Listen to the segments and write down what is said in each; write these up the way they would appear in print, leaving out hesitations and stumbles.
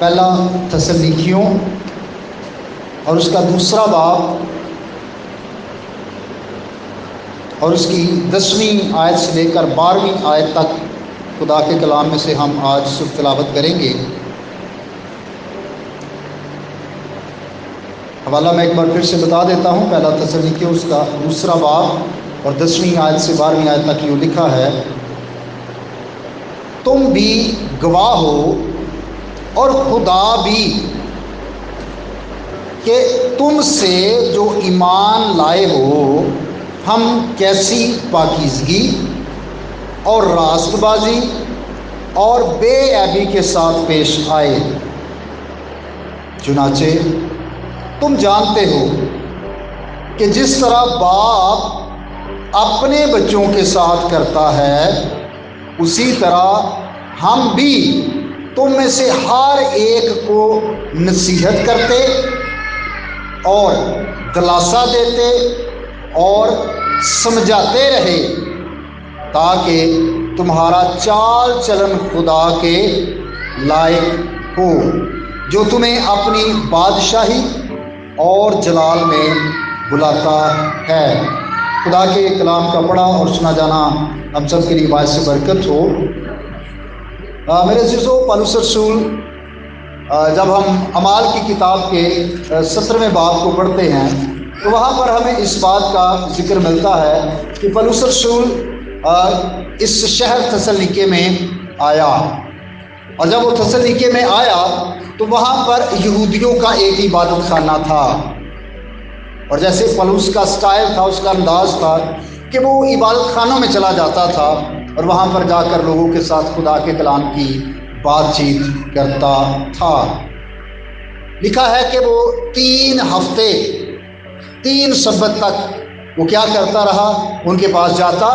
پہلا تسلنیکیوں اور اس کا دوسرا باب اور اس کی 10ویں آیت سے لے کر 12ویں آیت تک خدا کے کلام میں سے ہم آج صرف تلاوت کریں گے۔ حوالہ میں ایک بار پھر سے بتا دیتا ہوں، پہلا تسلنیکیوں اس کا دوسرا باب اور 10ویں آیت سے 12ویں آیت تک یوں لکھا ہے، تم بھی گواہ ہو اور خدا بھی کہ تم سے جو ایمان لائے ہو ہم کیسی پاکیزگی اور راست بازی اور بے عیبی کے ساتھ پیش آئے۔ چنانچہ تم جانتے ہو کہ جس طرح باپ اپنے بچوں کے ساتھ کرتا ہے اسی طرح ہم بھی تم میں سے ہر ایک کو نصیحت کرتے اور دلاسا دیتے اور سمجھاتے رہے تاکہ تمہارا چال چلن خدا کے لائق ہو جو تمہیں اپنی بادشاہی اور جلال میں بلاتا ہے۔ خدا کے کلام کا پڑھا اور سنا جانا ہم سب کے لیے باعث برکت ہو۔ میرے عزیزو، پولس رسول جب ہم اعمال کی کتاب کے 17ویں باب کو پڑھتے ہیں تو وہاں پر ہمیں اس بات کا ذکر ملتا ہے کہ پولس رسول اس شہر تسلنیکے میں آیا، اور جب وہ تسلنیکے میں آیا تو وہاں پر یہودیوں کا ایک عبادت خانہ تھا، اور جیسے پولس کا سٹائل تھا، اس کا انداز تھا کہ وہ عبادت خانوں میں چلا جاتا تھا اور وہاں پر جا کر لوگوں کے ساتھ خدا کے کلام کی بات چیت کرتا تھا۔ لکھا ہے کہ وہ 3 ہفتے 3 سبت تک وہ کیا کرتا رہا، ان کے پاس جاتا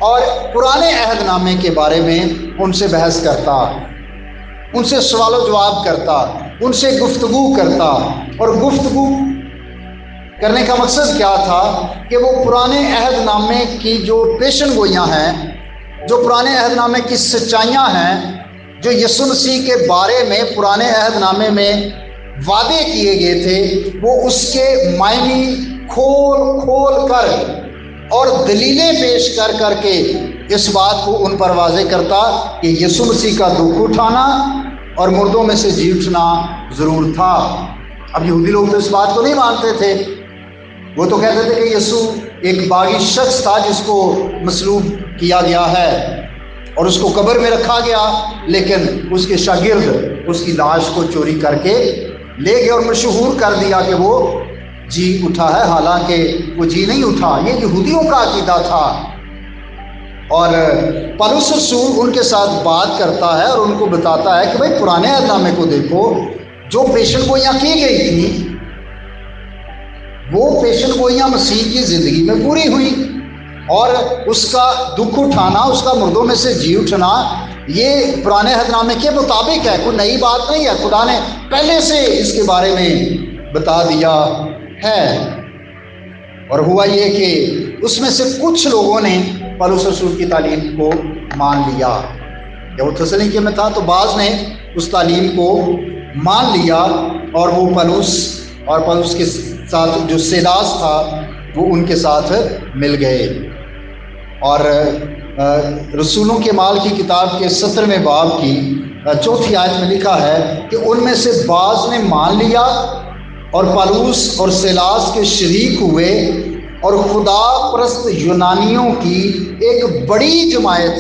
اور پرانے عہد نامے کے بارے میں ان سے بحث کرتا، ان سے سوال و جواب کرتا، ان سے گفتگو کرتا، اور گفتگو کرنے کا مقصد کیا تھا کہ وہ پرانے عہد نامے کی جو پیشن گوئیاں ہیں، جو پرانے عہد نامے کی سچائیاں ہیں، جو یسوع مسیح کے بارے میں پرانے عہد نامے میں وعدے کیے گئے تھے، وہ اس کے معنی کھول کر اور دلیلیں پیش کر کے اس بات کو ان پر واضح کرتا کہ یسوع مسیح کا دکھ اٹھانا اور مردوں میں سے جی اٹھنا ضرور تھا۔ اب یہودی لوگ تو اس بات کو نہیں مانتے تھے، وہ تو کہتے تھے کہ یسوع ایک باغی شخص تھا جس کو مصلوب کیا گیا ہے اور اس کو قبر میں رکھا گیا، لیکن اس کے شاگرد اس کی لاش کو چوری کر کے لے گئے اور مشہور کر دیا کہ وہ جی اٹھا ہے، حالانکہ وہ جی نہیں اٹھا۔ یہ یہودیوں کا عقیدہ تھا، اور پولس رسول ان کے ساتھ بات کرتا ہے اور ان کو بتاتا ہے کہ بھائی پرانے عہد نامے کو دیکھو، جو پیشن گوئیاں کی گئی تھیں وہ پیشن گوئیاں مسیح کی زندگی میں پوری ہوئی، اور اس کا دکھ اٹھانا، اس کا مردوں میں سے جی اٹھنا، یہ پرانے عہد نامے کے مطابق ہے، کوئی نئی بات نہیں ہے، خدا نے پہلے سے اس کے بارے میں بتا دیا ہے۔ اور ہوا یہ کہ اس میں سے کچھ لوگوں نے پولس رسول کی تعلیم کو مان لیا۔ جب وہ تسلنیکے میں تھا تو بعض نے اس تعلیم کو مان لیا، اور وہ پولس کے ساتھ جو سیلاس تھا وہ ان کے ساتھ مل گئے۔ اور رسولوں کے اعمال کی کتاب کے 17ویں باب کی 4تھی آیت میں لکھا ہے کہ ان میں سے بعض نے مان لیا اور پولس اور سیلاس کے شریک ہوئے، اور خدا پرست یونانیوں کی ایک بڑی جماعت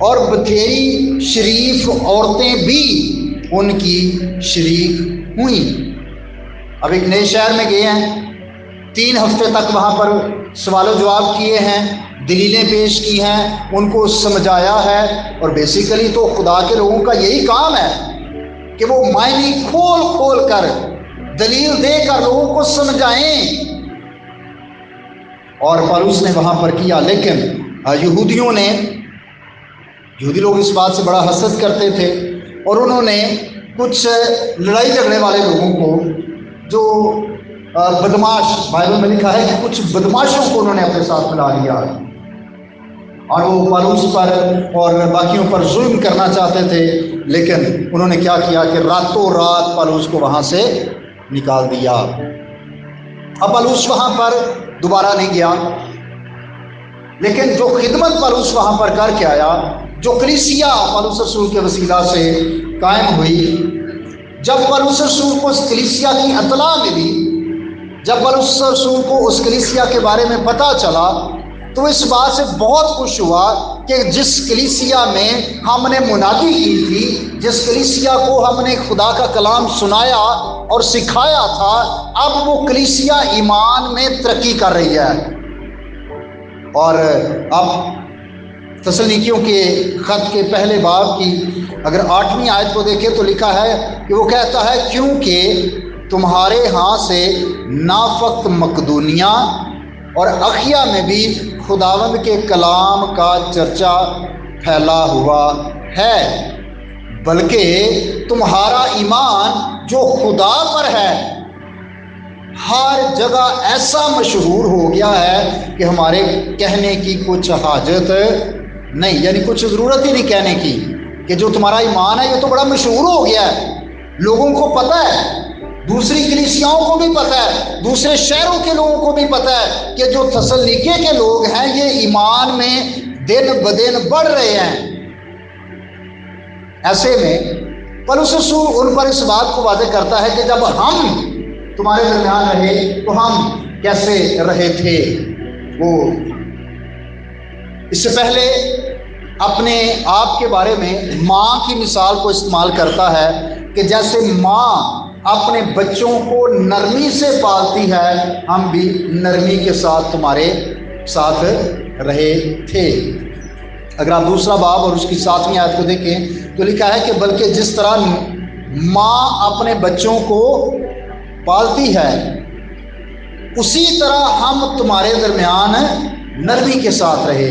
اور بتھیری شریف عورتیں بھی ان کی شریک ہوئیں۔ اب ایک نئے شہر میں گئے ہیں، 3 ہفتے تک وہاں پر سوال و جواب کیے ہیں، دلیلیں پیش کی ہیں، ان کو سمجھایا ہے، اور بیسیکلی تو خدا کے لوگوں کا یہی کام ہے کہ وہ معنی کھول کر دلیل دے کر لوگوں کو سمجھائیں، اور پولس نے وہاں پر کیا۔ لیکن یہودی لوگ اس بات سے بڑا حسد کرتے تھے، اور انہوں نے کچھ لڑائی جھگڑے والے لوگوں کو، جو بدماش، بائبل میں لکھا ہے کہ کچھ بدماشوں کو انہوں نے اپنے ساتھ ملا لیا، اور وہ پالوس پر اور باقیوں پر ظلم کرنا چاہتے تھے، لیکن انہوں نے کیا کیا کہ راتوں رات پالوس کو وہاں سے نکال دیا۔ اب پالوس وہاں پر دوبارہ نہیں گیا، لیکن جو خدمت پالوس وہاں پر کر کے آیا، جو کلیسیا پالوس رسول کے وسیلہ سے قائم ہوئی، جب پالوس رسول کو اس کلیسیا کی اطلاع ملی، جب پالوس رسول کو اس کلیسیا کے بارے میں پتہ چلا، تو اس بات سے بہت خوش ہوا کہ جس کلیسیا میں ہم نے منادی کی تھی، جس کلیسیا کو ہم نے خدا کا کلام سنایا اور سکھایا تھا، اب وہ کلیسیا ایمان میں ترقی کر رہی ہے۔ اور اب تسلنیکیوں کے خط کے پہلے باب کی اگر 8ویں آیت کو دیکھیں تو لکھا ہے کہ وہ کہتا ہے، کیونکہ تمہارے ہاں سے نافقت مقدونیہ اور اخیا میں بھی خداوند کے کلام کا چرچا پھیلا ہوا ہے، بلکہ تمہارا ایمان جو خدا پر ہے ہر جگہ ایسا مشہور ہو گیا ہے کہ ہمارے کہنے کی کچھ حاجت نہیں، یعنی کچھ ضرورت ہی نہیں کہنے کی، کہ جو تمہارا ایمان ہے یہ تو بڑا مشہور ہو گیا ہے، لوگوں کو پتہ ہے، دوسری کلیسیاؤں کو بھی پتہ ہے، دوسرے شہروں کے لوگوں کو بھی پتہ ہے کہ جو تسلنیکے کے لوگ ہیں یہ ایمان میں دن بدن بڑھ رہے ہیں۔ ایسے میں پالوس رسول ان پر اس بات کو واضح کرتا ہے کہ جب ہم تمہارے درمیان رہے تو ہم کیسے رہے تھے۔ وہ اس سے پہلے اپنے آپ کے بارے میں ماں کی مثال کو استعمال کرتا ہے کہ جیسے ماں اپنے بچوں کو نرمی سے پالتی ہے، ہم بھی نرمی کے ساتھ تمہارے ساتھ رہے تھے۔ اگر آپ دوسرا باب اور اس کی 7ویں آیت کو دیکھیں تو لکھا ہے کہ بلکہ جس طرح ماں اپنے بچوں کو پالتی ہے، اسی طرح ہم تمہارے درمیان نرمی کے ساتھ رہے۔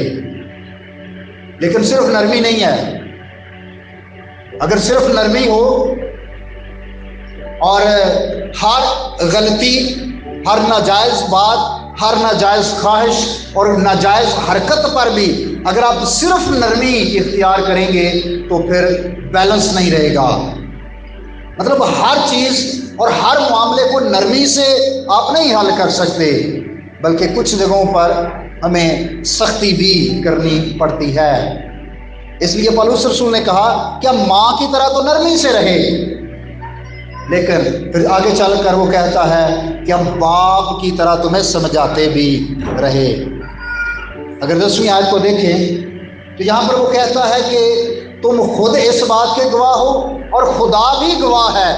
لیکن صرف نرمی نہیں ہے، اگر صرف نرمی ہو اور ہر غلطی، ہر ناجائز بات، ہر ناجائز خواہش اور ناجائز حرکت پر بھی اگر آپ صرف نرمی اختیار کریں گے تو پھر بیلنس نہیں رہے گا۔ مطلب ہر چیز اور ہر معاملے کو نرمی سے آپ نہیں حل کر سکتے، بلکہ کچھ جگہوں پر ہمیں سختی بھی کرنی پڑتی ہے۔ اس لیے پالوس رسول نے کہا کہ ہم ماں کی طرح تو نرمی سے رہے، لیکن پھر آگے چل کر وہ کہتا ہے کہ ہم باپ کی طرح تمہیں سمجھاتے بھی رہے۔ اگر 10ویں آیت کو دیکھیں تو یہاں پر وہ کہتا ہے کہ تم خود اس بات کے گواہ ہو اور خدا بھی گواہ ہے۔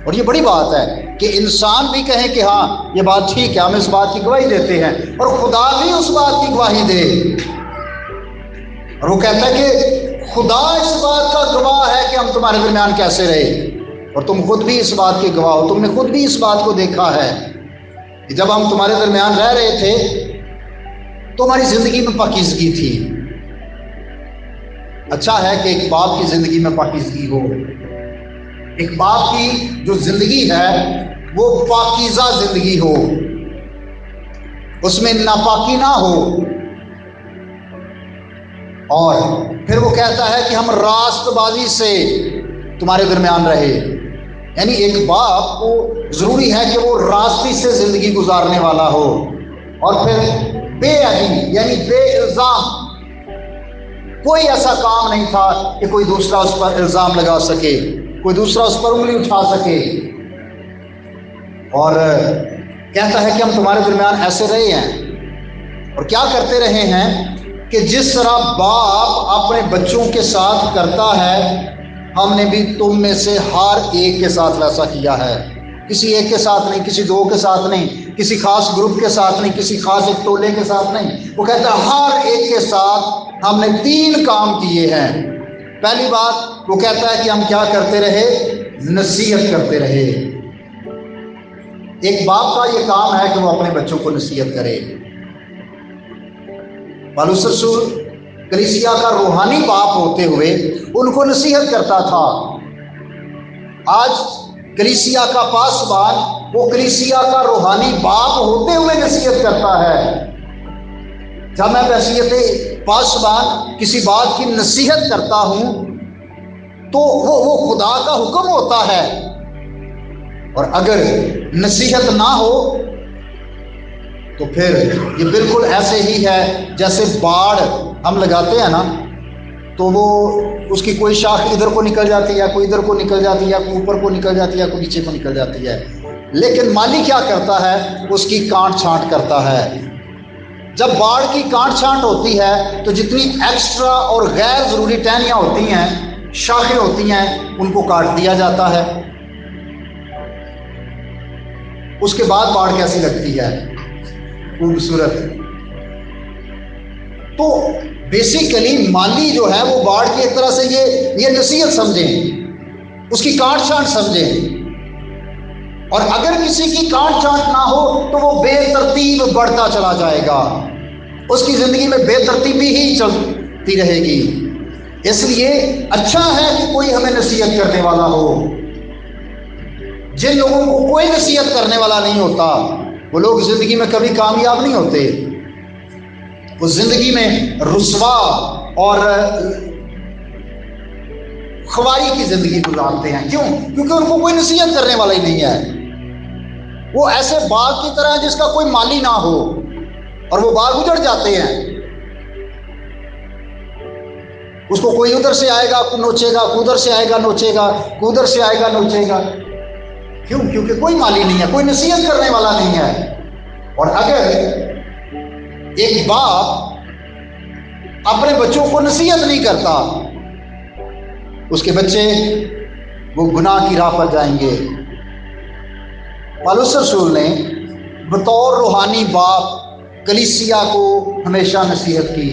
اور یہ بڑی بات ہے کہ انسان بھی کہے کہ ہاں یہ بات ٹھیک ہے، ہم اس بات کی گواہی دیتے ہیں، اور خدا بھی اس بات کی گواہی دے۔ اور وہ کہتا ہے کہ خدا اس بات کا گواہ ہے کہ ہم تمہارے درمیان کیسے رہے، اور تم خود بھی اس بات کے گواہ ہو، تم نے خود بھی اس بات کو دیکھا ہے کہ جب ہم تمہارے درمیان رہ رہے تھے تو ہماری زندگی میں پاکیزگی تھی۔ اچھا ہے کہ ایک باپ کی زندگی میں پاکیزگی ہو، ایک باپ کی جو زندگی ہے وہ پاکیزہ زندگی ہو، اس میں ناپاکی نہ ہو۔ اور پھر وہ کہتا ہے کہ ہم راست بازی سے تمہارے درمیان رہے، یعنی ایک باپ کو ضروری ہے کہ وہ راستی سے زندگی گزارنے والا ہو، اور پھر بے عیبی یعنی بے الزام، کوئی ایسا کام نہیں تھا کہ کوئی دوسرا اس پر الزام لگا سکے، کوئی دوسرا اس پر انگلی اٹھا سکے۔ اور کہتا ہے کہ ہم تمہارے درمیان ایسے رہے ہیں، اور کیا کرتے رہے ہیں کہ جس طرح باپ اپنے بچوں کے ساتھ کرتا ہے، ہم نے بھی تم میں سے ہر ایک کے ساتھ ویسا کیا ہے۔ کسی ایک کے ساتھ نہیں، کسی دو کے ساتھ نہیں، کسی خاص گروپ کے ساتھ نہیں، کسی خاص ایک ٹولے کے ساتھ نہیں۔ وہ کہتا ہے ہر ایک کے ساتھ ہم نے 3 کام کیے ہیں۔ پہلی بات وہ کہتا ہے کہ ہم کیا کرتے رہے؟ نصیحت کرتے رہے۔ ایک باپ کا یہ کام ہے کہ وہ اپنے بچوں کو نصیحت کرے۔ پالوس رسول کلیسیا کا روحانی باپ ہوتے ہوئے ان کو نصیحت کرتا تھا۔ آج کلیسیا کا پاسبان وہ کلیسیا کا روحانی باپ ہوتے ہوئے نصیحت کرتا ہے۔ جب میں بحیثیت پاسبان کسی بات کی نصیحت کرتا ہوں تو وہ خدا کا حکم ہوتا ہے، اور اگر نصیحت نہ ہو تو پھر یہ بالکل ایسے ہی ہے جیسے باڑ ہم لگاتے ہیں نا، تو وہ اس کی کوئی شاخ ادھر کو نکل جاتی ہے، کوئی ادھر کو نکل جاتی ہے، کوئی اوپر کو نکل جاتی ہے، کوئی نیچے کو نکل جاتی ہے، لیکن مالی کیا کرتا ہے؟ اس کی کانٹ چھانٹ کرتا ہے۔ جب باڑ کی کانٹ چھانٹ ہوتی ہے تو جتنی ایکسٹرا اور غیر ضروری ٹہنیاں ہوتی ہیں، شاخیں ہوتی ہیں، ان کو کاٹ دیا جاتا ہے۔ اس کے بعد باڑ کیسی لگتی ہے؟ خوبصورت۔ تو بیسیکلی مالی جو ہے وہ باڑ کی ایک طرح سے یہ نصیحت سمجھیں، اس کی کانٹ چھانٹ سمجھیں، اور اگر کسی کی کانٹ چھانٹ نہ ہو تو وہ بے ترتیب بڑھتا چلا جائے گا، اس کی زندگی میں بے ترتیبی ہی چلتی رہے گی۔ اس لیے اچھا ہے کہ کوئی ہمیں نصیحت کرنے والا ہو۔ جن لوگوں کو کوئی نصیحت کرنے والا نہیں ہوتا وہ لوگ زندگی میں کبھی کامیاب نہیں ہوتے، وہ زندگی میں رسوا اور خواری کی زندگی گزارتے ہیں۔ کیوں؟ کیونکہ ان کو کوئی نصیحت کرنے والا ہی نہیں ہے۔ وہ ایسے باغ کی طرح ہے جس کا کوئی مالی نہ ہو، اور وہ باغ اجڑ جاتے ہیں۔ اس کو کوئی ادھر سے آئے گا نوچے گا، ادھر سے آئے گا نوچے گا، ادھر سے آئے گا نوچے گا۔ کیوں؟ کیونکہ کوئی مالی نہیں ہے، کوئی نصیحت کرنے والا نہیں ہے۔ اور اگر ایک باپ اپنے بچوں کو نصیحت نہیں کرتا، اس کے بچے وہ گناہ کی راہ پر جائیں گے۔ پالوس رسول نے بطور روحانی باپ کلیسیا کو ہمیشہ نصیحت کی،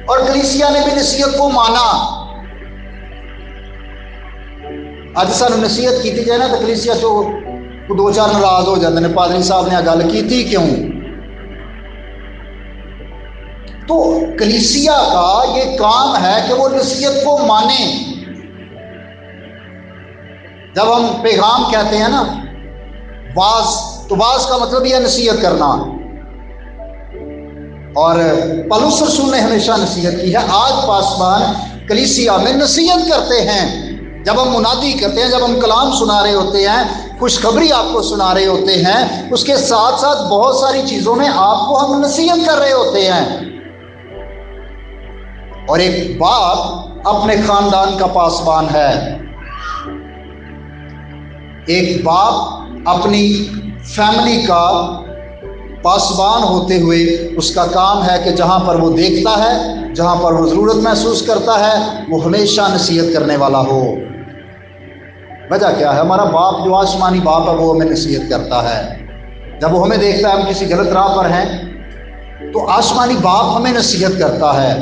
اور کلیسیا نے بھی نصیحت کو مانا۔ اج سانو نصیحت کی جائے نا تو کلیسیا تو دو چار ناراض ہو جاتے ہیں، پادری صاحب نے گل کی کیوں؟ تو کلیسیا کا یہ کام ہے کہ وہ نصیحت کو مانے۔ جب ہم پیغام کہتے ہیں نا واز، تو واز کا مطلب یہ نصیحت کرنا، اور پالوس رسول نے ہمیشہ نصیحت کی ہے۔ آج پاسبان کلیسیا میں نصیحت کرتے ہیں، جب ہم منادی کرتے ہیں، جب ہم کلام سنا رہے ہوتے ہیں، خوشخبری آپ کو سنا رہے ہوتے ہیں، اس کے ساتھ ساتھ بہت ساری چیزوں میں آپ کو ہم نصیحت کر رہے ہوتے ہیں۔ اور ایک باپ اپنے خاندان کا پاسبان ہے، ایک باپ اپنی فیملی کا پاسبان ہوتے ہوئے اس کا کام ہے کہ جہاں پر وہ دیکھتا ہے، جہاں پر وہ ضرورت محسوس کرتا ہے، وہ ہمیشہ نصیحت کرنے والا ہو۔ وجہ کیا ہے؟ ہمارا باپ جو آسمانی باپ ہے وہ ہمیں نصیحت کرتا ہے۔ جب وہ ہمیں دیکھتا ہے ہم کسی غلط راہ پر ہیں تو آسمانی باپ ہمیں نصیحت کرتا ہے۔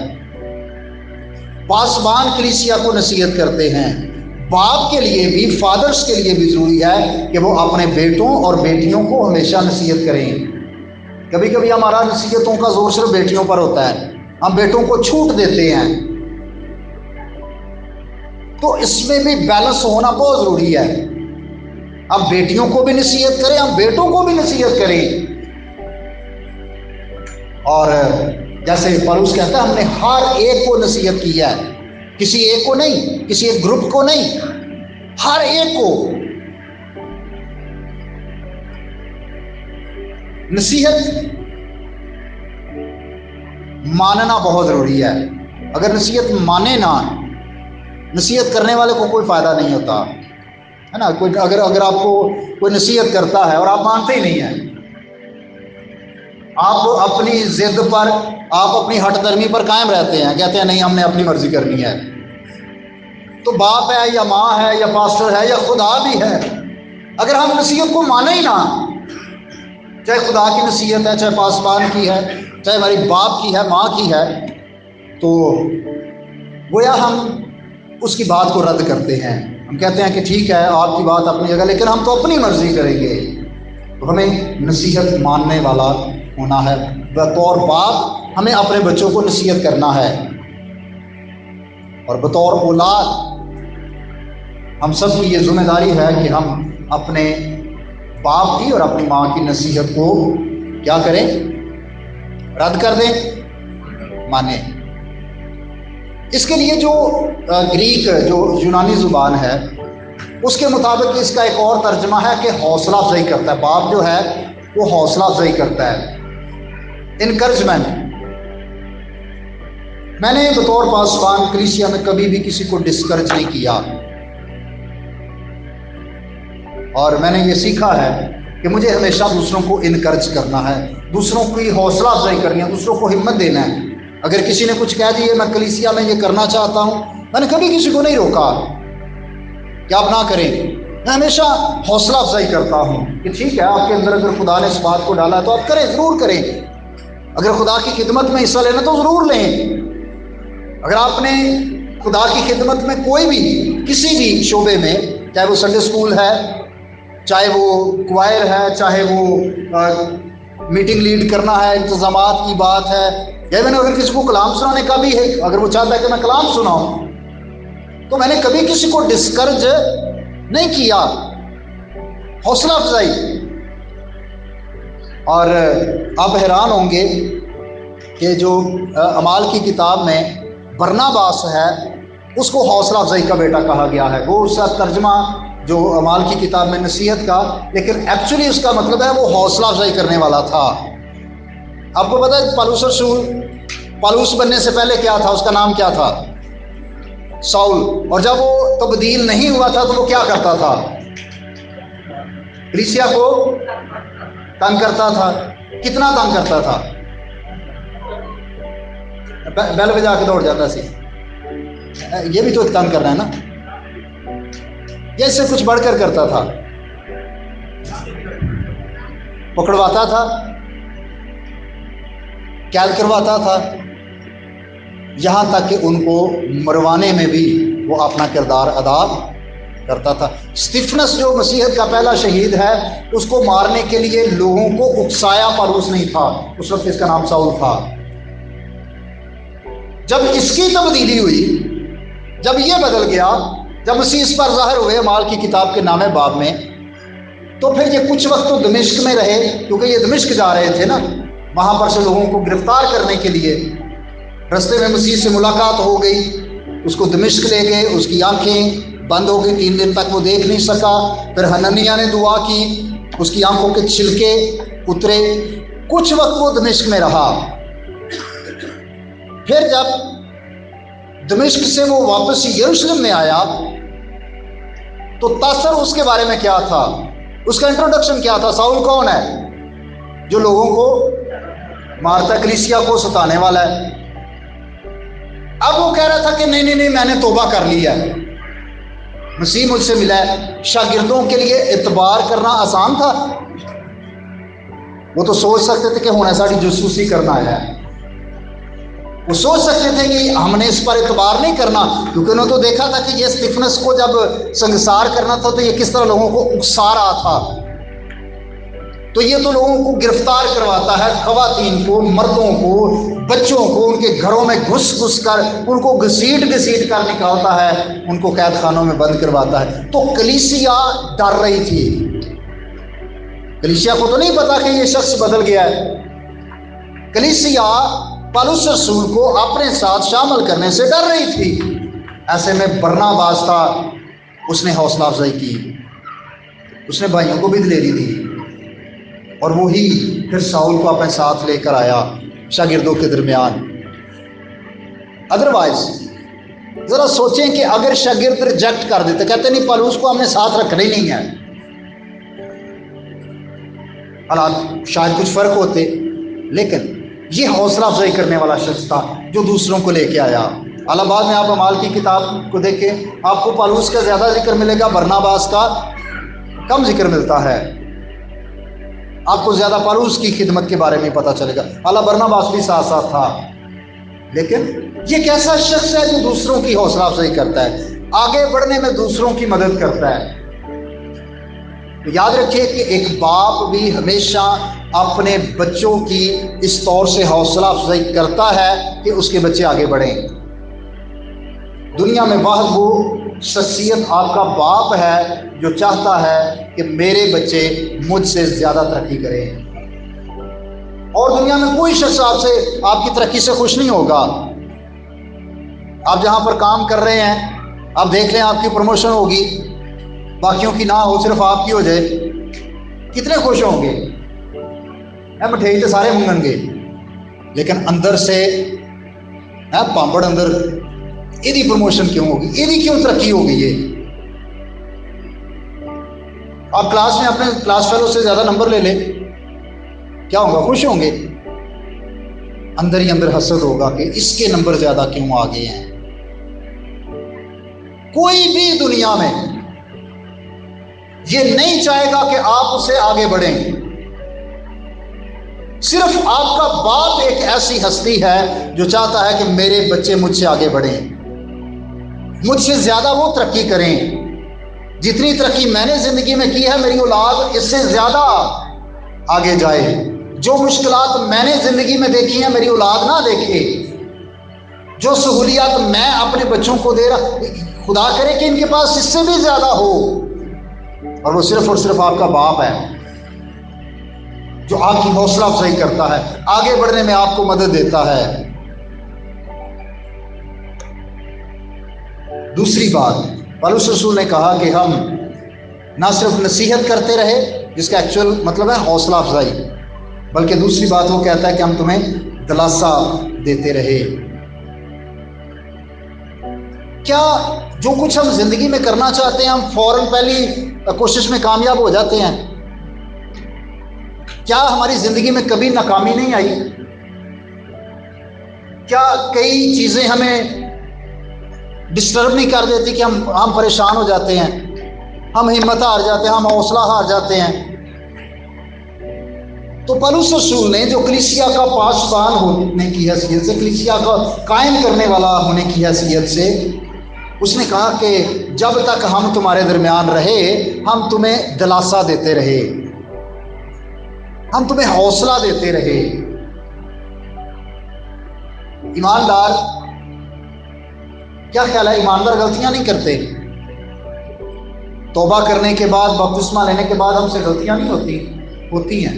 پاسبان کلیسیا کو نصیحت کرتے ہیں۔ باپ کے لیے بھی، فادرز کے لیے بھی ضروری ہے کہ وہ اپنے بیٹوں اور بیٹیوں کو ہمیشہ نصیحت کریں۔ کبھی کبھی ہمارا نصیحتوں کا زور صرف بیٹیوں پر ہوتا ہے، ہم بیٹوں کو چھوٹ دیتے ہیں۔ تو اس میں بھی بیلنس ہونا بہت ضروری ہے۔ ہم بیٹیوں کو بھی نصیحت کریں، ہم بیٹوں کو بھی نصیحت کریں۔ اور جیسے پالوس کہتا ہے ہم نے ہر ایک کو نصیحت کی ہے، کسی ایک کو نہیں، کسی ایک گروپ کو نہیں، ہر ایک کو نصیحت ماننا بہت ضروری ہے۔ اگر نصیحت مانے نہ، نصیحت کرنے والے کو کوئی فائدہ نہیں ہوتا ہے نا۔ کوئی اگر آپ کو کوئی نصیحت کرتا ہے اور آپ مانتے ہی نہیں ہیں، آپ اپنی ضد پر، آپ اپنی ہٹ درمی پر قائم رہتے ہیں، کہتے ہیں نہیں ہم نے اپنی مرضی کرنی ہے، تو باپ ہے یا ماں ہے یا پاسٹر ہے یا خدا بھی ہے، اگر ہم نصیحت کو مانیں ہی نہ، چاہے خدا کی نصیحت ہے، چاہے پاسبان کی ہے، چاہے ہماری باپ کی ہے، ماں کی ہے، تو گویا ہم اس کی بات کو رد کرتے ہیں۔ ہم کہتے ہیں کہ ٹھیک ہے آپ کی بات اپنی جگہ، لیکن ہم تو اپنی مرضی کریں گے۔ تو ہمیں نصیحت ماننے والا ہونا ہے۔ بطور باپ ہمیں اپنے بچوں کو نصیحت کرنا ہے، اور بطور اولاد ہم سب کی یہ ذمہ داری ہے کہ ہم اپنے باپ کی اور اپنی ماں کی نصیحت کو کیا کریں؟ رد کر دیں، مانیں۔ اس کے لیے جو گریک جو یونانی زبان ہے اس کے مطابق اس کا ایک اور ترجمہ ہے کہ حوصلہ افزائی کرتا ہے. باپ جو ہے وہ حوصلہ افزائی کرتا ہے، انکریجمنٹ. میں نے بطور پاسبان کلیسیا میں کبھی بھی کسی کو ڈسکریج نہیں کیا، اور میں نے یہ سیکھا ہے کہ مجھے ہمیشہ دوسروں کو انکریج کرنا ہے، دوسروں کی حوصلہ افزائی کرنی ہے، دوسروں کو ہمت دینا ہے. اگر کسی نے کچھ کہہ دیا میں کلیسیا میں یہ کرنا چاہتا ہوں، میں نے کبھی کسی کو نہیں روکا کہ آپ نہ کریں. میں ہمیشہ حوصلہ افزائی کرتا ہوں کہ ٹھیک ہے، آپ کے اندر اگر خدا نے اس بات کو ڈالا ہے تو آپ کریں، ضرور کریں. اگر خدا کی خدمت میں حصہ لینا تو ضرور لیں. اگر آپ نے خدا کی خدمت میں کوئی بھی کسی بھی شعبے میں، چاہے وہ سنڈے اسکول ہے، چاہے وہ کوائر ہے، چاہے وہ میٹنگ لیڈ کرنا ہے، انتظامات کی بات ہے، یا میں نے اگر کسی کو کلام سنانے کا بھی ہے، اگر وہ چاہتا ہے کہ میں کلام سناؤں، تو میں نے کبھی کسی کو ڈسکریج نہیں کیا، حوصلہ افزائی. اور آپ حیران ہوں گے کہ جو اعمال کی کتاب میں برناباس ہے اس کو حوصلہ افزائی کا بیٹا کہا گیا ہے. وہ اس کا ترجمہ جو اعمال کی کتاب میں نصیحت کا، لیکن ایکچولی اس کا مطلب ہے وہ حوصلہ افزائی کرنے والا تھا. آپ کو پتا ہے پالوس رسول پالوس بننے سے پہلے کیا تھا؟ اس کا نام کیا تھا؟ ساؤل. اور جب وہ تبدیل نہیں ہوا تھا تو وہ کیا کرتا تھا؟ کلیسیا کو تنگ کرتا تھا. کتنا تنگ کرتا تھا؟ بیل بجا کے دوڑ جاتا سی. یہ بھی تو ایک تنگ کرنا ہے نا. یہ اس سے کچھ بڑھ کر کرتا تھا، پکڑواتا تھا، قید کرواتا تھا، یہاں تک کہ ان کو مروانے میں بھی وہ اپنا کردار ادا کرتا تھا. اسطیفنس جو مسیحیت کا پہلا شہید ہے، اس کو مارنے کے لیے لوگوں کو اکسایا پالوس نہیں تھا، اس وقت اس کا نام ساؤل تھا. جب اس کی تبدیلی ہوئی، جب یہ بدل گیا، جب مسیح اس پر ظاہر ہوئے اعمال کی کتاب کے نامہ باب میں، تو پھر یہ کچھ وقت تو دمشق میں رہے، کیونکہ یہ دمشق جا رہے تھے نا، وہاں پر سے لوگوں کو گرفتار کرنے کے لیے. رستے میں مسیح سے ملاقات ہو گئی، اس کو دمشق لے گئے، اس کی آنکھیں بند ہو گئی، 3 دن تک وہ دیکھ نہیں سکا. پھر حنانیہ نے دعا کی، اس کی آنکھوں کے چھلکے اترے. کچھ وقت وہ دمشق میں رہا. پھر جب دمشق سے وہ واپس یروشلم میں آیا تو تاثر اس کے بارے میں کیا تھا؟ اس کا انٹروڈکشن کیا تھا؟ ساؤل کون ہے؟ جو لوگوں کو مارتا، کلیسیا کو ستانے والا ہے. اب وہ کہہ رہا تھا کہ نہیں میں نے توبہ کر لی ہے، مسیح مجھ سے ملا ہے. شاگردوں کے لیے اعتبار کرنا آسان تھا؟ وہ تو سوچ سکتے تھے کہ ہونا ساڑی جاسوسی کرنا ہے. وہ سوچ سکتے تھے کہ ہم نے اس پر اعتبار نہیں کرنا، کیونکہ انہوں نے تو دیکھا تھا کہ یہ اسطیفنس کو جب سنگسار کرنا تھا تو یہ کس طرح لوگوں کو اکسا رہا تھا. تو یہ تو لوگوں کو گرفتار کرواتا ہے، خواتین کو، مردوں کو، بچوں کو، ان کے گھروں میں گھس کر ان کو گھسیٹ کر نکالتا ہے، ان کو قید خانوں میں بند کرواتا ہے. تو کلیسیا ڈر رہی تھی. کلیسیا کو تو نہیں پتا کہ یہ شخص بدل گیا ہے. کلیسیا پالوس رسول کو اپنے ساتھ شامل کرنے سے ڈر رہی تھی. ایسے میں برناباس تھا، اس نے حوصلہ افزائی کی، اس نے بھائیوں کو بھی دلیری دی، اور وہی پھر ساؤل کو اپنے ساتھ لے کر آیا شاگردوں کے درمیان. ادروائز ذرا سوچیں کہ اگر شاگرد ریجیکٹ کر دیتے، کہتے نہیں پالوس کو ہم نے ساتھ رکھنا ہی نہیں ہے، حالات شاید کچھ فرق ہوتے. لیکن یہ حوصلہ افزائی کرنے والا شخص تھا جو دوسروں کو لے کے آیا. بعد میں آپ اعمال کی کتاب کو دیکھیں، آپ کو پالوس کا زیادہ ذکر ملے گا، برناباس کا کم ذکر ملتا ہے. آپ کو زیادہ پالوس کی خدمت کے بارے میں پتہ چلے گا. برناباس بھی ساتھ ساتھ تھا. لیکن یہ کیسا شخص ہے جو دوسروں کی حوصلہ افزائی کرتا ہے، آگے بڑھنے میں دوسروں کی مدد کرتا ہے. تو یاد رکھیے کہ ایک باپ بھی ہمیشہ اپنے بچوں کی اس طور سے حوصلہ افزائی کرتا ہے کہ اس کے بچے آگے بڑھیں. دنیا میں واحد وہ شخصیت آپ کا باپ ہے جو چاہتا ہے کہ میرے بچے مجھ سے زیادہ ترقی کریں، اور دنیا میں کوئی شخص آپ کی ترقی سے خوش نہیں ہوگا. آپ جہاں پر کام کر رہے ہیں آپ دیکھ لیں آپ کی پروموشن ہوگی، باقیوں کی نہ ہو، صرف آپ کی ہو جائے، کتنے خوش ہوں گے؟ مٹھائی تو سارے منگن گے، لیکن اندر سے پامپڑ اندر یہ پروموشن کیوں ہوگی، یہ کیوں ترقی ہوگی؟ یہ آپ کلاس میں اپنے کلاس فیلو سے زیادہ نمبر لے لیں، کیا ہوگا؟ خوش ہوں گے؟ اندر ہی اندر حسد ہوگا کہ اس کے نمبر زیادہ کیوں آگے ہیں۔ کوئی بھی دنیا میں یہ نہیں چاہے گا کہ آپ اسے آگے بڑھیں، صرف آپ کا باپ ایک ایسی ہستی ہے جو چاہتا ہے کہ میرے بچے مجھ سے آگے بڑھیں، مجھ سے زیادہ وہ ترقی کریں، جتنی ترقی میں نے زندگی میں کی ہے میری اولاد اس سے زیادہ آگے جائے، جو مشکلات میں نے زندگی میں دیکھی ہیں میری اولاد نہ دیکھے، جو سہولیات میں اپنے بچوں کو دے رہا، خدا کرے کہ ان کے پاس اس سے بھی زیادہ ہو، اور وہ صرف اور صرف آپ کا باپ ہے جو آپ کی حوصلہ افزائی کرتا ہے، آگے بڑھنے میں آپ کو مدد دیتا ہے۔ دوسری بات، پولس رسول نے کہا کہ ہم نہ صرف نصیحت کرتے رہے جس کا ایکچوئل مطلب ہے حوصلہ افزائی، بلکہ دوسری بات وہ کہتا ہے کہ ہم تمہیں دلاسا دیتے رہے۔ کیا جو کچھ ہم زندگی میں کرنا چاہتے ہیں ہم فوراً پہلی کوشش میں کامیاب ہو جاتے ہیں؟ کیا ہماری زندگی میں کبھی ناکامی نہیں آئی؟ کیا کئی چیزیں ہمیں ڈسٹرب نہیں کر دیتی کہ ہم پریشان ہو جاتے ہیں، ہم ہمت ہار جاتے ہیں، ہم حوصلہ ہار جاتے ہیں؟ تو پولس رسول نے جو کلیسیا کا پاسبان ہونے کی حیثیت سے، کلیسیا کا قائم کرنے والا ہونے کی حیثیت سے، اس نے کہا کہ جب تک ہم تمہارے درمیان رہے ہم تمہیں دلاسا دیتے رہے، ہم تمہیں حوصلہ دیتے رہے۔ ایماندار، کیا خیال ہے، ایماندار غلطیاں نہیں کرتے؟ توبہ کرنے کے بعد، بپتسمہ لینے کے بعد ہم سے غلطیاں نہیں ہوتی ہیں۔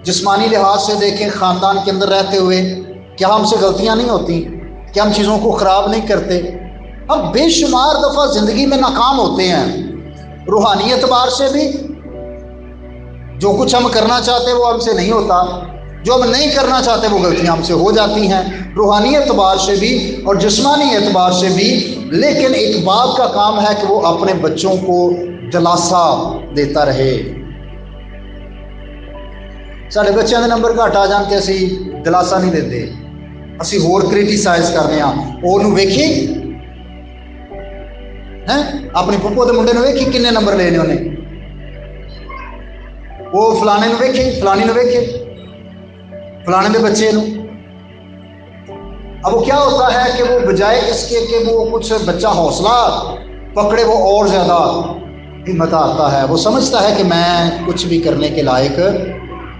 جسمانی لحاظ سے دیکھیں، خاندان کے اندر رہتے ہوئے کیا ہم سے غلطیاں نہیں ہوتی؟ کیا ہم چیزوں کو خراب نہیں کرتے؟ ہم بے شمار دفعہ زندگی میں ناکام ہوتے ہیں، روحانی اعتبار سے بھی جو کچھ ہم کرنا چاہتے وہ ہم سے نہیں ہوتا، جو ہم نہیں کرنا چاہتے وہ غلطیاں ہم سے ہو جاتی ہیں، روحانی اعتبار سے بھی اور جسمانی اعتبار سے بھی۔ لیکن ایک باپ کا کام ہے کہ وہ اپنے بچوں کو دلاسا دیتا رہے۔ سارے بچوں کے نمبر گھٹ آ جان کے اسی دلاسا نہیں دیتے، اسی ہور کریٹیسائز کرنے ہاں، وہ ویکھی اپنی پپو کے منڈے ویکھی کنے نمبر لینے انہیں، وہ فلانے نو ویکھے، فلانی نو ویکھے، فلانے دے بچے نو۔ اب وہ کیا ہوتا ہے کہ وہ بجائے اس کے کہ وہ کچھ بچہ حوصلہ پکڑے، وہ اور زیادہ ہمت آتا ہے، وہ سمجھتا ہے کہ میں کچھ بھی کرنے کے لائق،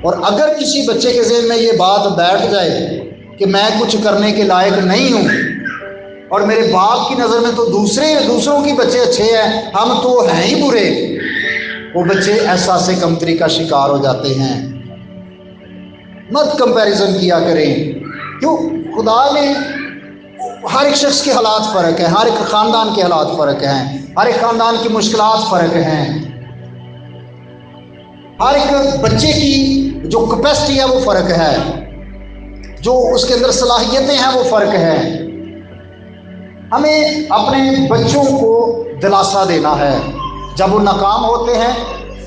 اور اگر کسی بچے کے ذہن میں یہ بات بیٹھ جائے کہ میں کچھ کرنے کے لائق نہیں ہوں اور میرے باپ کی نظر میں تو دوسروں کی بچے اچھے ہیں، ہم تو ہیں ہی برے، وہ بچے احساس کمتری کا شکار ہو جاتے ہیں۔ مت کمپیریزن کیا کریں، کیوں؟ خدا نے ہر ایک شخص کے حالات فرق ہیں، ہر ایک خاندان کے حالات فرق ہیں، ہر ایک خاندان کی مشکلات فرق ہیں، ہر ایک بچے کی جو کیپیسٹی ہے وہ فرق ہے، جو اس کے اندر صلاحیتیں ہیں وہ فرق ہے۔ ہمیں اپنے بچوں کو دلاسا دینا ہے جب وہ ناکام ہوتے ہیں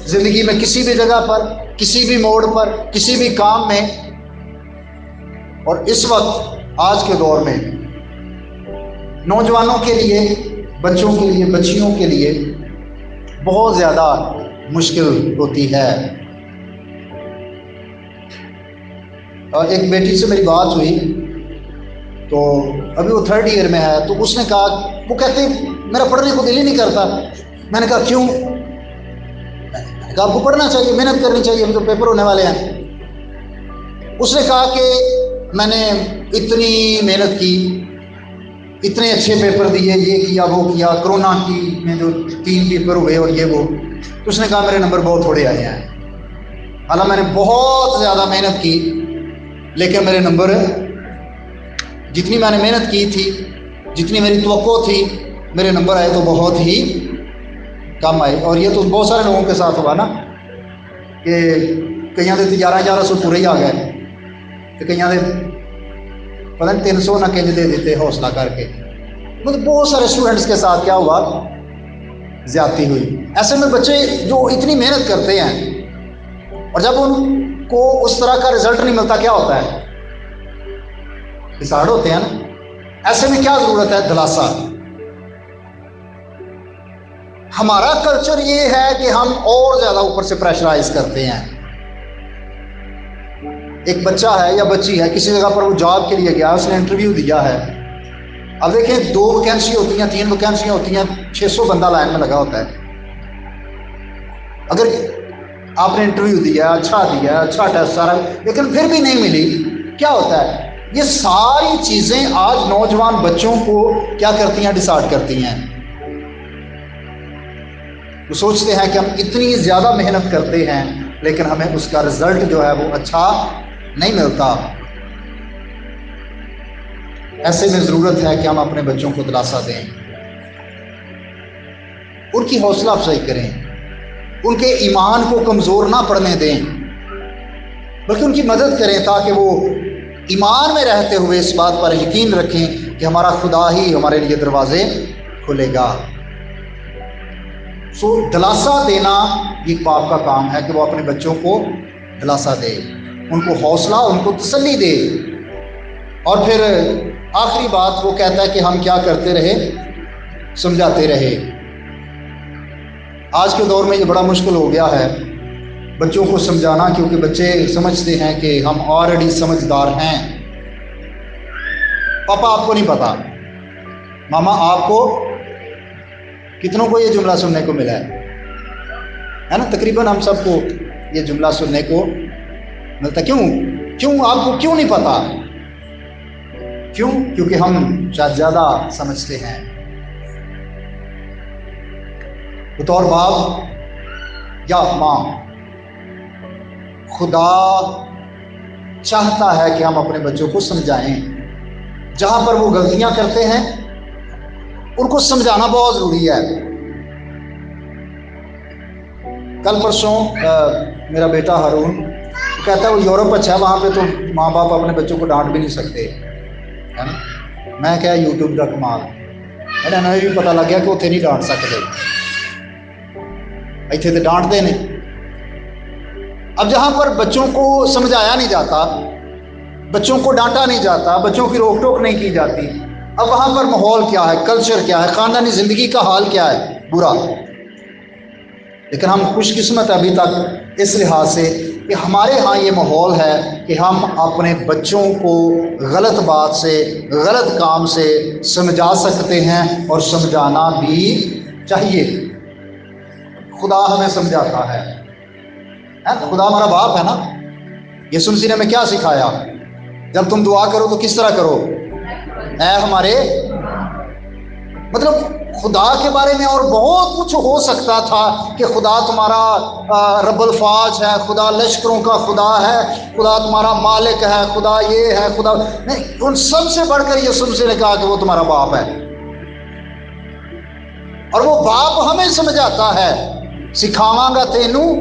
زندگی میں، کسی بھی جگہ پر، کسی بھی موڑ پر، کسی بھی کام میں۔ اور اس وقت آج کے دور میں نوجوانوں کے لیے، بچوں کے لیے، بچیوں کے لیے بہت زیادہ مشکل ہوتی ہے۔ اور ایک بیٹی سے میری بات ہوئی تو ابھی وہ 3rd ایئر میں ہے، تو اس نے کہا، وہ کہتے میرا پڑھنے کو دل ہی نہیں کرتا۔ میں نے کہا کیوں؟ میں نے کہا آپ کو پڑھنا چاہیے، محنت کرنی چاہیے، ہم تو پیپر ہونے والے ہیں۔ اس نے کہا کہ میں نے اتنی محنت کی، اتنے اچھے پیپر دیے، یہ کیا وہ کیا، کرونا کی میں جو 3 پیپر ہوئے اور یہ وہ، تو اس نے کہا میرے نمبر بہت تھوڑے آئے ہیں، حالانکہ میں نے بہت زیادہ محنت کی لیکن میرے نمبر جتنی میں نے محنت کی تھی، جتنی میری توقع تھی، میرے نمبر آئے تو بہت ہی کم آئے۔ اور یہ تو بہت سارے لوگوں کے ساتھ ہوا نا کہ کئیاں دے 1100 پورے ہی آ گئے، تو کئیاں دے پتہ نہیں 300 نہ کنج دے دیتے حوصلہ کر کے۔ مطلب بہت سارے اسٹوڈنٹس کے ساتھ کیا ہوا، زیادتی ہوئی۔ ایسے میں بچے جو اتنی محنت کرتے ہیں اور جب ان کو اس طرح کا رزلٹ نہیں ملتا، کیا ہوتا ہے؟ ڈسہارٹ ہوتے ہیں نا۔ ایسے میں کیا ضرورت ہے؟ دلاسا۔ ہمارا کلچر یہ ہے کہ ہم اور زیادہ اوپر سے پریشرائز کرتے ہیں۔ ایک بچہ ہے یا بچی ہے، کسی جگہ پر وہ جاب کے لیے گیا، اس نے انٹرویو دیا ہے۔ اب دیکھیں 2 ویکینسی ہوتی ہیں، 3 ویکینسیاں ہوتی ہیں، 600 بندہ لائن میں لگا ہوتا ہے۔ اگر آپ نے انٹرویو دیا، اچھا ٹیسٹ سارا، لیکن پھر بھی نہیں ملی، کیا ہوتا ہے؟ یہ ساری چیزیں آج نوجوان بچوں کو کیا کرتی ہیں؟ ڈسہارٹ کرتی ہیں۔ وہ سوچتے ہیں کہ ہم اتنی زیادہ محنت کرتے ہیں لیکن ہمیں اس کا رزلٹ جو ہے وہ اچھا نہیں ملتا۔ ایسے میں ضرورت ہے کہ ہم اپنے بچوں کو دلاسا دیں، ان کی حوصلہ افزائی کریں، ان کے ایمان کو کمزور نہ پڑنے دیں، بلکہ ان کی مدد کریں تاکہ وہ ایمان میں رہتے ہوئے اس بات پر یقین رکھیں کہ ہمارا خدا ہی ہمارے لیے دروازے کھولے گا۔ دلاسا دینا ایک باپ کا کام ہے کہ وہ اپنے بچوں کو دلاسا دے، ان کو حوصلہ، ان کو تسلی دے۔ اور پھر آخری بات وہ کہتا ہے کہ ہم کیا کرتے رہے؟ سمجھاتے رہے۔ آج کے دور میں یہ بڑا مشکل ہو گیا ہے بچوں کو سمجھانا، کیونکہ بچے سمجھتے ہیں کہ ہم آلریڈی سمجھدار ہیں۔ پاپا آپ کو نہیں پتا، ماما آپ کو، کتنوں کو یہ جملہ سننے کو ملا ہے نا؟ تقریباً ہم سب کو یہ جملہ سننے کو ملتا۔ کیوں آپ کو کیوں نہیں پتا؟ کیوں؟ کیونکہ ہم شاید زیادہ سمجھتے ہیں۔ بطور باپ یا ماں، خدا چاہتا ہے کہ ہم اپنے بچوں کو سمجھائیں۔ جہاں پر وہ غلطیاں کرتے ہیں ان کو سمجھانا بہت ضروری ہے۔ کل پرسوں میرا بیٹا ہارون کہتا ہے وہ یورپ اچھا ہے، وہاں پہ تو ماں باپ اپنے بچوں کو ڈانٹ بھی نہیں سکتے، ہے نا؟ میں کیا یوٹیوب کا کمال، ہمیں بھی پتہ لگ گیا کہ اتنے نہیں ڈانٹ سکتے، اتنے تو ڈانٹتے نہیں۔ اب جہاں پر بچوں کو سمجھایا نہیں جاتا، بچوں کو ڈانٹا نہیں جاتا، بچوں کی روک ٹوک نہیں کی جاتی، اب وہاں پر ماحول کیا ہے، کلچر کیا ہے، خاندانی زندگی کا حال کیا ہے؟ برا۔ لیکن ہم خوش قسمت ابھی تک اس لحاظ سے کہ ہمارے ہاں یہ ماحول ہے کہ ہم اپنے بچوں کو غلط بات سے، غلط کام سے سمجھا سکتے ہیں، اور سمجھانا بھی چاہیے۔ خدا ہمیں سمجھاتا ہے، خدا ہمارا باپ ہے نا۔ یسوع مسیح نے ہمیں کیا سکھایا؟ جب تم دعا کرو تو کس طرح کرو؟ اے ہمارے، مطلب خدا کے بارے میں اور بہت کچھ ہو سکتا تھا کہ خدا تمہارا رب الفاظ ہے، خدا لشکروں کا خدا ہے، خدا تمہارا مالک ہے، خدا یہ ہے، خدا نہیں، ان سب سے بڑھ کر یسوع مسیح نے کہا کہ وہ تمہارا باپ ہے، اور وہ باپ ہمیں سمجھاتا ہے۔ سکھاواں گا تینوں،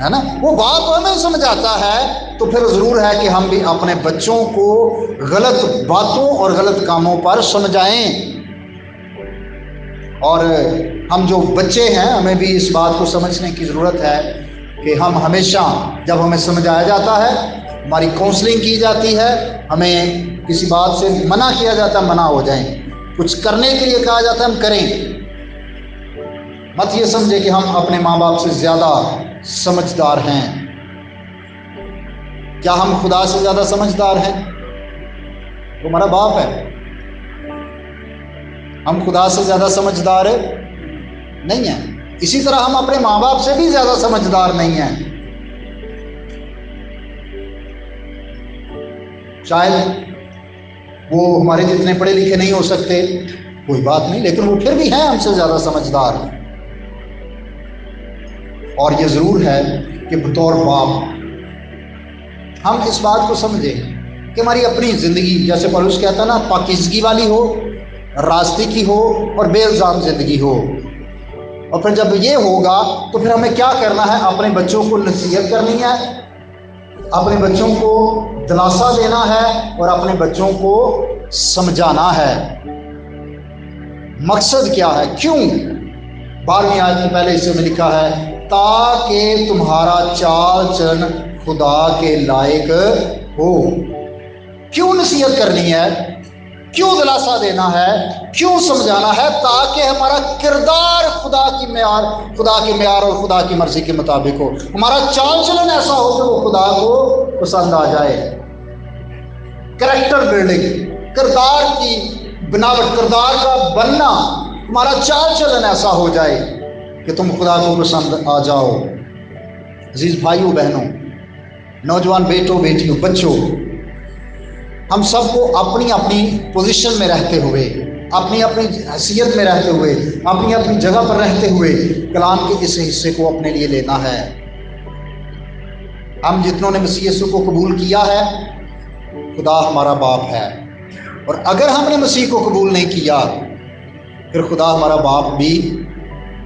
ہے نا؟ وہ باپ ہمیں سمجھاتا ہے، تو پھر ضرور ہے کہ ہم بھی اپنے بچوں کو غلط باتوں اور غلط کاموں پر سمجھائیں۔ اور ہم جو بچے ہیں ہمیں بھی اس بات کو سمجھنے کی ضرورت ہے کہ ہم ہمیشہ جب ہمیں سمجھایا جاتا ہے، ہماری کونسلنگ کی جاتی ہے، ہمیں کسی بات سے منع کیا جاتا ہے، منع ہو جائیں، کچھ کرنے کے لیے کہا جاتا ہے ہم کریں۔ مت یہ سمجھے کہ ہم اپنے ماں باپ سے زیادہ سمجھدار ہیں۔ کیا ہم خدا سے زیادہ سمجھدار ہیں؟ وہ ہمارا باپ ہے۔ ہم خدا سے زیادہ سمجھدار نہیں ہیں۔ اسی طرح ہم اپنے ماں باپ سے بھی زیادہ سمجھدار نہیں ہیں۔ شاید وہ ہمارے جتنے پڑھے لکھے نہیں ہو سکتے، کوئی بات نہیں، لیکن وہ پھر بھی ہیں ہم سے زیادہ سمجھدار۔ اور یہ ضرور ہے کہ بطور باپ ہم اس بات کو سمجھیں کہ ہماری اپنی زندگی جیسے پولس کہتا ہے نا پاکیزگی والی ہو، راستے کی ہو اور بے الزام زندگی ہو۔ اور پھر جب یہ ہوگا تو پھر ہمیں کیا کرنا ہے؟ اپنے بچوں کو نصیحت کرنی ہے، اپنے بچوں کو دلاسا دینا ہے اور اپنے بچوں کو سمجھانا ہے۔ مقصد کیا ہے؟ کیوں؟ 12ویں آیت کے پہلے حصے میں لکھا ہے تاکہ تمہارا چال چلن خدا کے لائق ہو۔ کیوں نصیحت کرنی ہے؟ کیوں دلاسا دینا ہے؟ کیوں سمجھانا ہے؟ تاکہ ہمارا کردار خدا کے معیار اور خدا کی مرضی کے مطابق ہو، ہمارا چال چلن ایسا ہو کہ وہ خدا کو پسند آ جائے۔ کریکٹر بلڈنگ، کردار کی بناوٹ، کردار کا بننا، ہمارا چال چلن ایسا ہو جائے کہ تم خدا کو پسند آ جاؤ۔ عزیز بھائیوں بہنوں، نوجوان بیٹوں بیٹیوں بچوں، ہم سب کو اپنی اپنی پوزیشن میں رہتے ہوئے، اپنی اپنی حیثیت میں رہتے ہوئے، اپنی اپنی جگہ پر رہتے ہوئے کلام کے اس حصے کو اپنے لیے لینا ہے۔ ہم جتنوں نے مسیح یسوع کو قبول کیا ہے، خدا ہمارا باپ ہے، اور اگر ہم نے مسیح کو قبول نہیں کیا پھر خدا ہمارا باپ بھی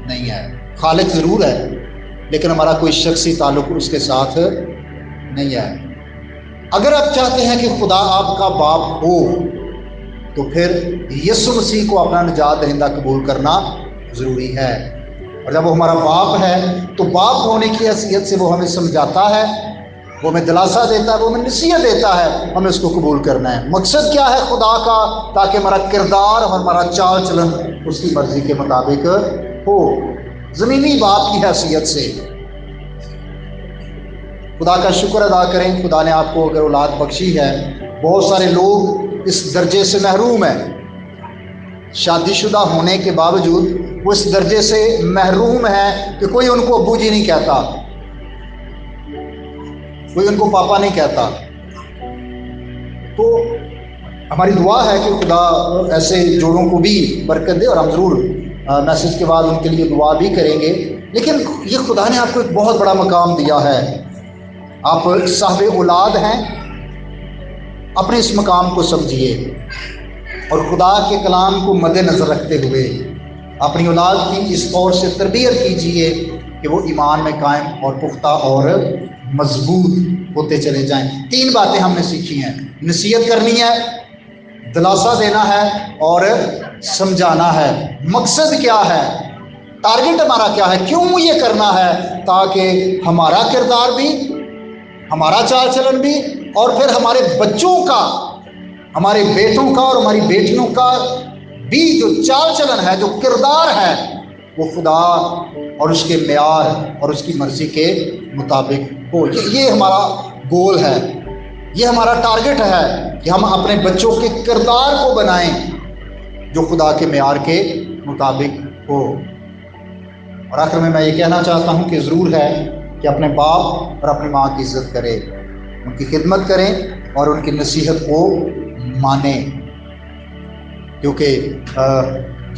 نہیں ہے۔ خالق ضرور ہے لیکن ہمارا کوئی شخصی تعلق اس کے ساتھ نہیں ہے۔ اگر آپ چاہتے ہیں کہ خدا آپ کا باپ ہو تو پھر یسوع مسیح کو اپنا نجات دہندہ قبول کرنا ضروری ہے، اور جب وہ ہمارا باپ ہے تو باپ ہونے کی حیثیت سے وہ ہمیں سمجھاتا ہے، وہ ہمیں دلاسا دیتا ہے، وہ ہمیں نصیحت دیتا ہے، ہمیں اس کو قبول کرنا ہے۔ مقصد کیا ہے خدا کا؟ تاکہ ہمارا کردار اور ہمارا چال چلن اس کی مرضی کے مطابق ہو، زمینی باپ کی حیثیت سے۔ خدا کا شکر ادا کریں، خدا نے آپ کو اگر اولاد بخشی ہے۔ بہت سارے لوگ اس درجے سے محروم ہیں، شادی شدہ ہونے کے باوجود وہ اس درجے سے محروم ہیں کہ کوئی ان کو ابو جی نہیں کہتا، کوئی ان کو پاپا نہیں کہتا۔ تو ہماری دعا ہے کہ خدا ایسے جوڑوں کو بھی برکت دے، اور ہم ضرور میسج کے بعد ان کے لیے دعا بھی کریں گے۔ لیکن یہ خدا نے آپ کو ایک بہت بڑا مقام دیا ہے، آپ صاحب اولاد ہیں، اپنے اس مقام کو سمجھیے اور خدا کے کلام کو مد نظر رکھتے ہوئے اپنی اولاد کی اس طور سے تربیت کیجیے کہ وہ ایمان میں قائم اور پختہ اور مضبوط ہوتے چلے جائیں۔ 3 باتیں ہم نے سیکھی ہیں، نصیحت کرنی ہے، دلاسا دینا ہے اور سمجھانا ہے۔ مقصد کیا ہے؟ ٹارگٹ ہمارا کیا ہے؟ کیوں یہ کرنا ہے؟ تاکہ ہمارا کردار بھی، ہمارا چال چلن بھی، اور پھر ہمارے بچوں کا، ہمارے بیٹوں کا اور ہماری بیٹیوں کا بھی جو چال چلن ہے، جو کردار ہے، وہ خدا اور اس کے معیار اور اس کی مرضی کے مطابق ہو۔ یہ ہمارا گول ہے، یہ ہمارا ٹارگٹ ہے کہ ہم اپنے بچوں کے کردار کو بنائیں جو خدا کے معیار کے مطابق ہو۔ اور آخر میں یہ کہنا چاہتا ہوں کہ ضرور ہے کہ اپنے باپ اور اپنی ماں کی عزت کریں، ان کی خدمت کریں اور ان کی نصیحت کو مانیں، کیونکہ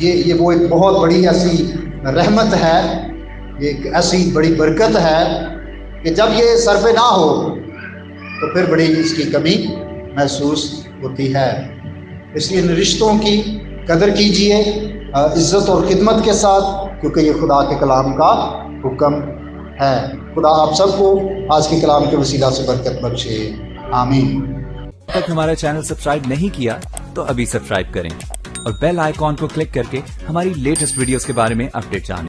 یہ وہ ایک بہت بڑی ایسی رحمت ہے، یہ ایک ایسی بڑی برکت ہے کہ جب یہ سر پہ نہ ہو تو پھر بڑی اس کی کمی محسوس ہوتی ہے۔ اس لیے ان رشتوں کی قدر کیجیے عزت اور خدمت کے ساتھ، کیونکہ یہ خدا کے کلام کا حکم ہے۔ خدا آپ سب کو آج کے کلام کے وسیلہ سے برکت بخشے، آمین۔ اب تک ہمارا چینل سبسکرائب نہیں کیا تو ابھی سبسکرائب کریں اور بیل آئیکن کو کلک کر کے ہماری لیٹسٹ ویڈیوز کے بارے میں اپڈیٹ جانیں۔